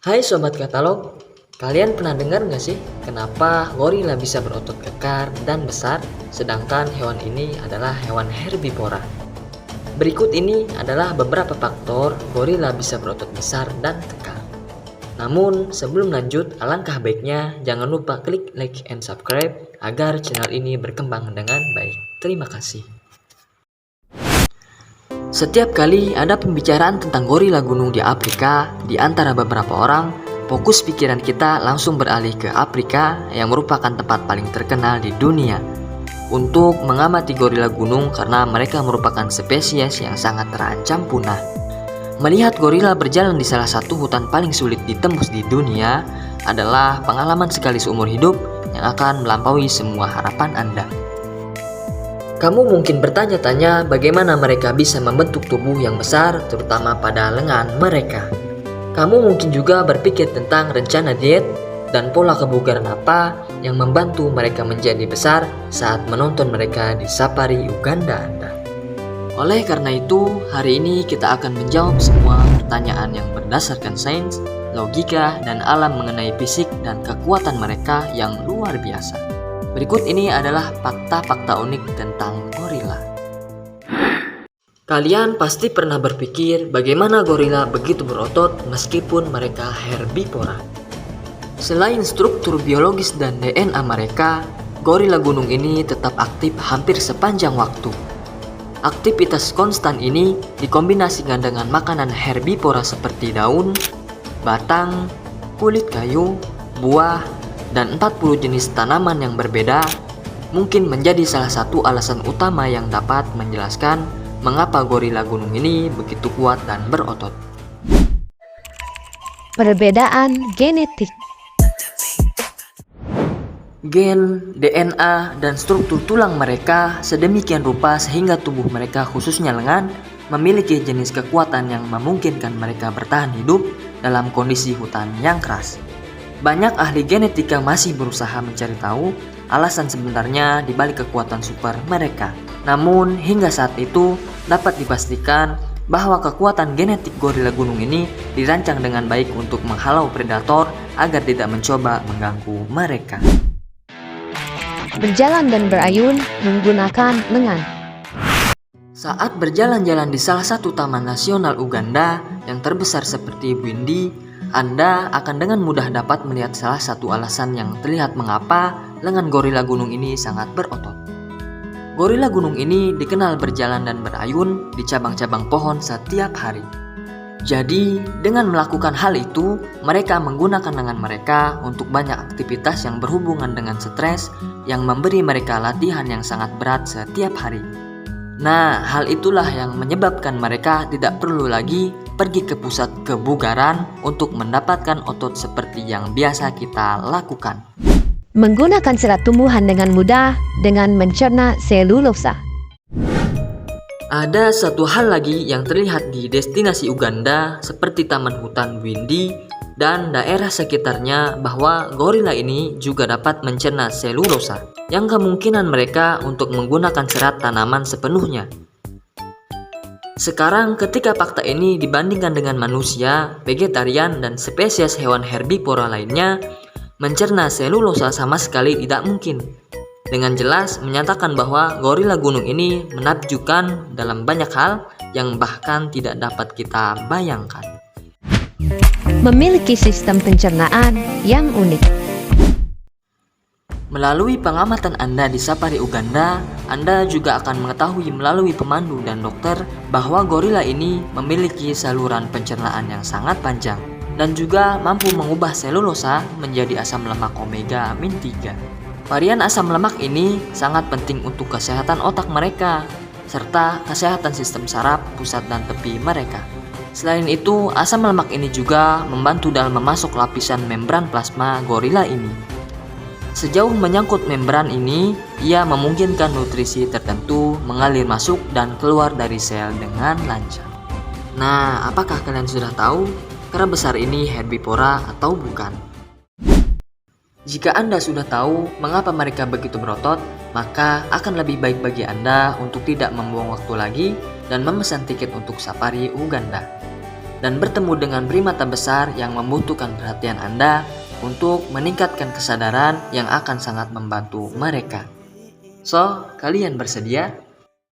Hai Sobat Katalog, kalian pernah dengar nggak sih kenapa gorila bisa berotot kekar dan besar sedangkan hewan ini adalah hewan herbivora? Berikut ini adalah beberapa faktor gorila bisa berotot besar dan kekar. Namun sebelum lanjut, alangkah baiknya jangan lupa klik like and subscribe agar channel ini berkembang dengan baik. Terima kasih. Setiap kali ada pembicaraan tentang gorila gunung di Afrika, di antara beberapa orang, fokus pikiran kita langsung beralih ke Afrika yang merupakan tempat paling terkenal di dunia untuk mengamati gorila gunung karena mereka merupakan spesies yang sangat terancam punah. Melihat gorila berjalan di salah satu hutan paling sulit ditembus di dunia adalah pengalaman sekali seumur hidup yang akan melampaui semua harapan Anda. Kamu mungkin bertanya-tanya bagaimana mereka bisa membentuk tubuh yang besar, terutama pada lengan mereka. Kamu mungkin juga berpikir tentang rencana diet dan pola kebugaran apa yang membantu mereka menjadi besar saat menonton mereka di safari Uganda Anda. Oleh karena itu, hari ini kita akan menjawab semua pertanyaan yang berdasarkan sains, logika, dan alam mengenai fisik dan kekuatan mereka yang luar biasa. Berikut ini adalah fakta-fakta unik tentang gorila. Kalian pasti pernah berpikir bagaimana gorila begitu berotot meskipun mereka herbivora. Selain struktur biologis dan DNA mereka, gorila gunung ini tetap aktif hampir sepanjang waktu. Aktivitas konstan ini dikombinasikan dengan makanan herbivora seperti daun, batang, kulit kayu, buah, dan 40 jenis tanaman yang berbeda mungkin menjadi salah satu alasan utama yang dapat menjelaskan mengapa gorila gunung ini begitu kuat dan berotot. Perbedaan genetik. Gen, DNA, dan struktur tulang mereka sedemikian rupa sehingga tubuh mereka khususnya lengan memiliki jenis kekuatan yang memungkinkan mereka bertahan hidup dalam kondisi hutan yang keras. Banyak ahli genetika masih berusaha mencari tahu alasan sebenarnya di balik kekuatan super mereka. Namun hingga saat itu dapat dipastikan bahwa kekuatan genetik gorila gunung ini dirancang dengan baik untuk menghalau predator agar tidak mencoba mengganggu mereka. Berjalan dan berayun menggunakan lengan. Saat berjalan-jalan di salah satu taman nasional Uganda yang terbesar seperti Bwindi, Anda akan dengan mudah dapat melihat salah satu alasan yang terlihat mengapa lengan gorila gunung ini sangat berotot. Gorila gunung ini dikenal berjalan dan berayun di cabang-cabang pohon setiap hari. Jadi, dengan melakukan hal itu, mereka menggunakan lengan mereka untuk banyak aktivitas yang berhubungan dengan stres yang memberi mereka latihan yang sangat berat setiap hari. Nah, hal itulah yang menyebabkan mereka tidak perlu lagi pergi ke pusat kebugaran untuk mendapatkan otot seperti yang biasa kita lakukan. Menggunakan serat tumbuhan dengan mudah dengan mencerna selulosa. Ada satu hal lagi yang terlihat di destinasi Uganda seperti Taman Hutan Bwindi dan daerah sekitarnya bahwa gorila ini juga dapat mencerna selulosa yang kemungkinan mereka untuk menggunakan serat tanaman sepenuhnya. Sekarang ketika fakta ini dibandingkan dengan manusia, vegetarian, dan spesies hewan herbivora lainnya, mencerna selulosa sama sekali tidak mungkin. Dengan jelas menyatakan bahwa gorila gunung ini menakjubkan dalam banyak hal yang bahkan tidak dapat kita bayangkan. Memiliki sistem pencernaan yang unik. Melalui pengamatan Anda di safari Uganda, Anda juga akan mengetahui melalui pemandu dan dokter bahwa gorila ini memiliki saluran pencernaan yang sangat panjang dan juga mampu mengubah selulosa menjadi asam lemak omega-3. Varian asam lemak ini sangat penting untuk kesehatan otak mereka serta kesehatan sistem saraf, pusat, dan tepi mereka. Selain itu, asam lemak ini juga membantu dalam memasuk lapisan membran plasma gorila ini. Sejauh menyangkut membran ini, ia memungkinkan nutrisi tertentu mengalir masuk dan keluar dari sel dengan lancar. Nah, apakah kalian sudah tahu kera besar ini herbivora atau bukan? Jika Anda sudah tahu mengapa mereka begitu berotot, maka akan lebih baik bagi Anda untuk tidak membuang waktu lagi dan memesan tiket untuk safari Uganda. dan bertemu dengan primata besar yang membutuhkan perhatian Anda untuk meningkatkan kesadaran yang akan sangat membantu mereka. So, kalian bersedia?